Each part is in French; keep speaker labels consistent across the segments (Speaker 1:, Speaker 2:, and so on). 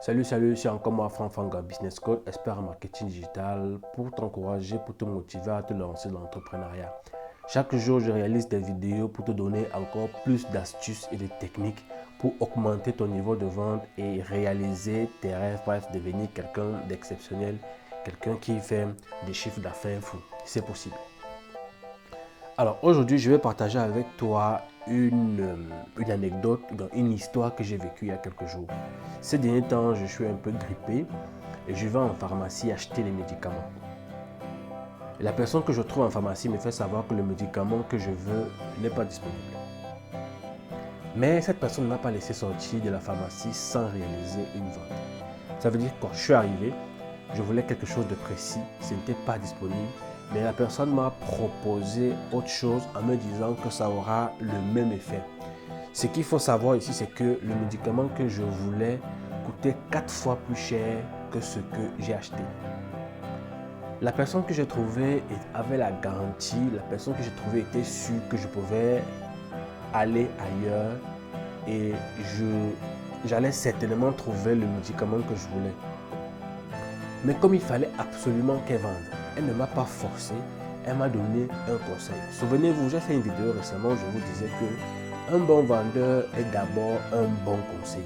Speaker 1: Salut, c'est encore moi, Franck Fanga, Business Coach, expert en marketing digital, pour t'encourager, pour te motiver à te lancer dans l'entrepreneuriat. Chaque jour, je réalise des vidéos pour te donner encore plus d'astuces et de techniques pour augmenter ton niveau de vente et réaliser tes rêves, bref, devenir quelqu'un d'exceptionnel, quelqu'un qui fait des chiffres d'affaires fous. C'est possible. Alors aujourd'hui, je vais partager avec toi une anecdote, une histoire que j'ai vécue il y a quelques jours. Ces derniers temps, je suis un peu grippé et je vais en pharmacie acheter les médicaments. Et la personne que je trouve en pharmacie me fait savoir que le médicament que je veux n'est pas disponible. Mais cette personne ne m'a pas laissé sortir de la pharmacie sans réaliser une vente. Ça veut dire que quand je suis arrivé, je voulais quelque chose de précis, ce n'était pas disponible. Mais la personne m'a proposé autre chose en me disant que ça aura le même effet. Ce qu'il faut savoir ici, c'est que le médicament que je voulais coûtait 4 fois plus cher que ce que j'ai acheté. La personne que j'ai trouvée avait la garantie, la personne que j'ai trouvée était sûre que je pouvais aller ailleurs et j'allais certainement trouver le médicament que je voulais. Mais comme il fallait absolument qu'elle vende, elle ne m'a pas forcé, elle m'a donné un conseil. Souvenez-vous, j'ai fait une vidéo récemment où je vous disais que un bon vendeur est d'abord un bon conseiller.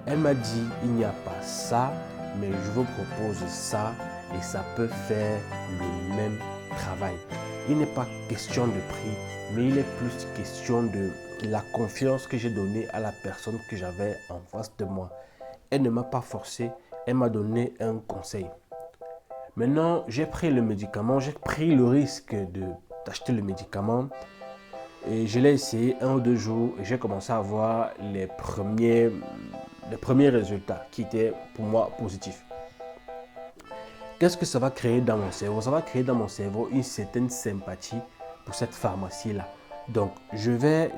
Speaker 1: Elle m'a dit, il n'y a pas ça, mais je vous propose ça et ça peut faire le même travail. Il n'est pas question de prix, mais il est plus question de la confiance que j'ai donnée à la personne que j'avais en face de moi. Elle ne m'a pas forcé, elle m'a donné un conseil. Maintenant, j'ai pris le médicament, j'ai pris le risque d'acheter le médicament et je l'ai essayé 1 ou 2 jours et j'ai commencé à voir les premiers résultats qui étaient pour moi positifs. Qu'est-ce que ça va créer dans mon cerveau? Ça va créer dans mon cerveau une certaine sympathie pour cette pharmacie-là. Donc, je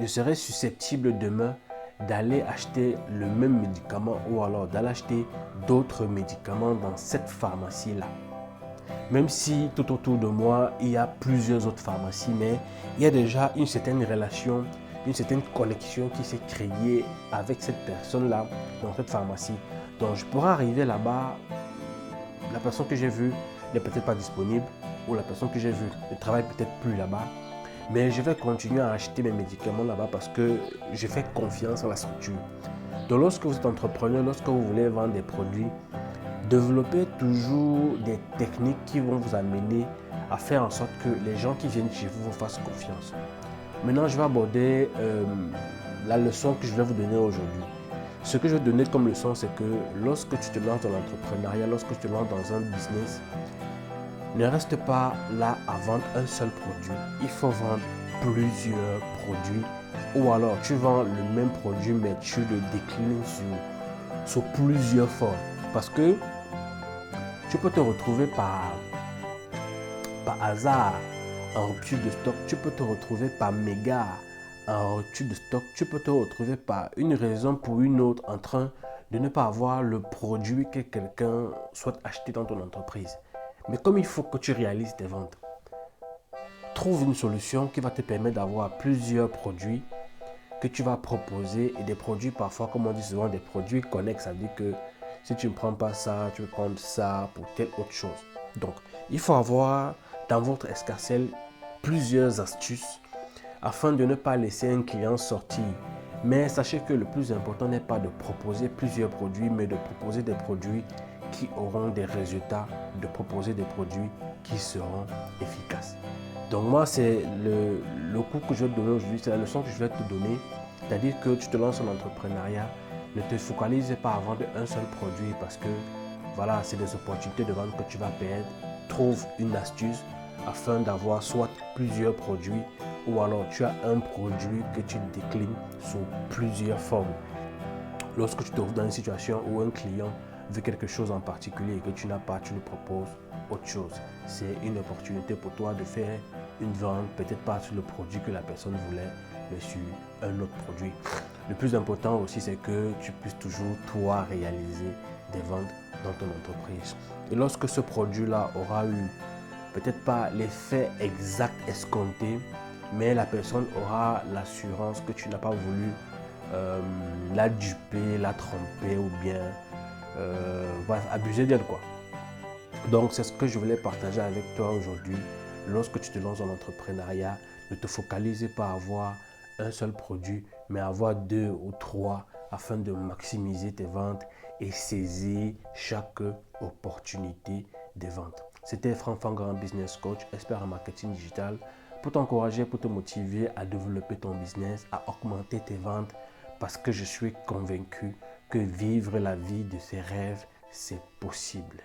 Speaker 1: serai susceptible demain d'aller acheter le même médicament ou alors d'aller acheter d'autres médicaments dans cette pharmacie-là. Même si tout autour de moi, il y a plusieurs autres pharmacies, mais il y a déjà une certaine relation, une certaine connexion qui s'est créée avec cette personne-là dans cette pharmacie. Donc, je pourrais arriver là-bas, la personne que j'ai vue n'est peut-être pas disponible ou la personne que j'ai vue ne travaille peut-être plus là-bas. Mais je vais continuer à acheter mes médicaments là-bas parce que je fais confiance à la structure. Donc lorsque vous êtes entrepreneur, lorsque vous voulez vendre des produits, développez toujours des techniques qui vont vous amener à faire en sorte que les gens qui viennent chez vous vous fassent confiance. Maintenant, je vais aborder la leçon que je vais vous donner aujourd'hui. Ce que je vais donner comme leçon, c'est que lorsque tu te lances dans l'entrepreneuriat, lorsque tu te lances dans un business, ne reste pas là à vendre un seul produit. Il faut vendre plusieurs produits. Ou alors, tu vends le même produit, mais tu le déclines sur plusieurs formes. Parce que tu peux te retrouver par hasard en rupture de stock. Tu peux te retrouver par méga en rupture de stock. Tu peux te retrouver par une raison pour une autre en train de ne pas avoir le produit que quelqu'un souhaite acheter dans ton entreprise. Mais comme il faut que tu réalises tes ventes, trouve une solution qui va te permettre d'avoir plusieurs produits que tu vas proposer et des produits parfois, comme on dit souvent, des produits connexes. Ça veut dire que si tu ne prends pas ça, tu peux prendre ça pour telle autre chose. Donc, il faut avoir dans votre escarcelle plusieurs astuces afin de ne pas laisser un client sortir. Mais sachez que le plus important n'est pas de proposer plusieurs produits, mais de proposer des produits qui auront des résultats, de proposer des produits qui seront efficaces. Donc moi, c'est le coup que je vais te donner aujourd'hui, c'est la leçon que je vais te donner. C'est-à-dire que tu te lances en entrepreneuriat, ne te focalise pas à vendre un seul produit parce que voilà, c'est des opportunités de vente que tu vas perdre. Trouve une astuce afin d'avoir soit plusieurs produits ou alors tu as un produit que tu déclines sous plusieurs formes. Lorsque tu te trouves dans une situation où un client veut quelque chose en particulier et que tu n'as pas, tu lui proposes autre chose. C'est une opportunité pour toi de faire une vente, peut-être pas sur le produit que la personne voulait, mais sur un autre produit. Le plus important aussi, c'est que tu puisses toujours, toi, réaliser des ventes dans ton entreprise. Et lorsque ce produit-là aura eu peut-être pas l'effet exact escompté, mais la personne aura l'assurance que tu n'as pas voulu la duper, la tromper ou bien bref, abuser d'elle quoi. Donc c'est ce que je voulais partager avec toi aujourd'hui. Lorsque tu te lances dans l'entrepreneuriat, ne te focalise pas à avoir un seul produit, mais avoir 2 ou 3 afin de maximiser tes ventes et saisir chaque opportunité de vente. C'était Franck Fangaran, Business Coach, expert en marketing digital, pour t'encourager, pour te motiver à développer ton business, à augmenter tes ventes, parce que je suis convaincu que vivre la vie de ses rêves, c'est possible.